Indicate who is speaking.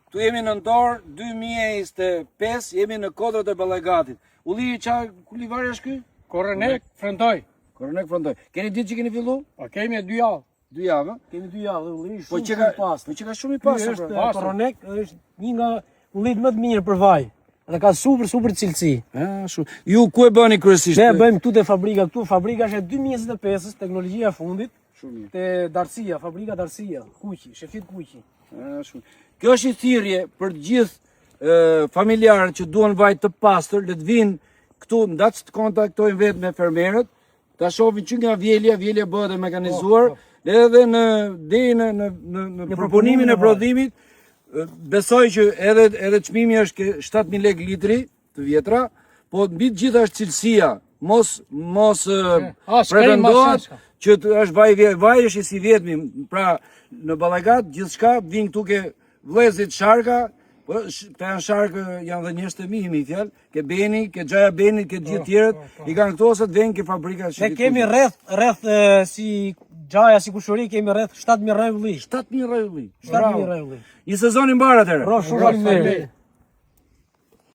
Speaker 1: Tu jemi në ndor 2025, jemi në kodrat e Ballagatit. Ulli kulivari është ky?
Speaker 2: Korrenek Frëndoj.
Speaker 1: Korrenek Frëndoj. Keni ditë që keni fillu?
Speaker 2: Po kemi 2 javë.
Speaker 1: 2 javë?
Speaker 3: Kemi 2 javë, ulli
Speaker 1: Po
Speaker 3: shumë
Speaker 1: që
Speaker 3: i pastë.
Speaker 1: Po që ka shumë i pastë.
Speaker 3: Është Korrenek, është një nga ullit më të mirë për vaj. Dhe ka super cilësi.
Speaker 1: Shumë. Ju ku e bëni kryesisht?
Speaker 3: Ne bëjmë këtu te fabrika, fabrika është e 2025-s, teknologjia e fundit.
Speaker 1: Shumë mirë.
Speaker 3: Te Darcia, fabrika Darcia, Kuqi, shefit Kuqi.
Speaker 1: Shumë. Kjo është i thirrje për të gjithë familjarët që duan vaj të pastër, le të vinë këtu, ndaç të kontaktojnë vetë me fermerët, ta shohin që nga vjelja bëhet e mekanizuar, edhe në proponimin e prodhimit, besoj që edhe çmimi është 7.000 lekë litri të vjetra, po mbi të gjitha është cilësia, mos pretendohet që është vaj është i si vjetmi, pra në Ballagat gjithçka vijnë këtu ke vëllezrit sharka, po këta janë sharkë, janë dhe njerëz të mi fjalë, ke Beni, ke Xhaja Beni, ke gjithë tjerët, i kanë këto ose të vjen ke fabrika.
Speaker 3: Ne kemi rreth si Xhaja, si Kushuri, kemi rreth 7.000 rregull.
Speaker 1: 7.000 rregull.
Speaker 3: 7.000 rregull.
Speaker 1: Një sezon i mbar atëherë.
Speaker 3: Shumë mirë.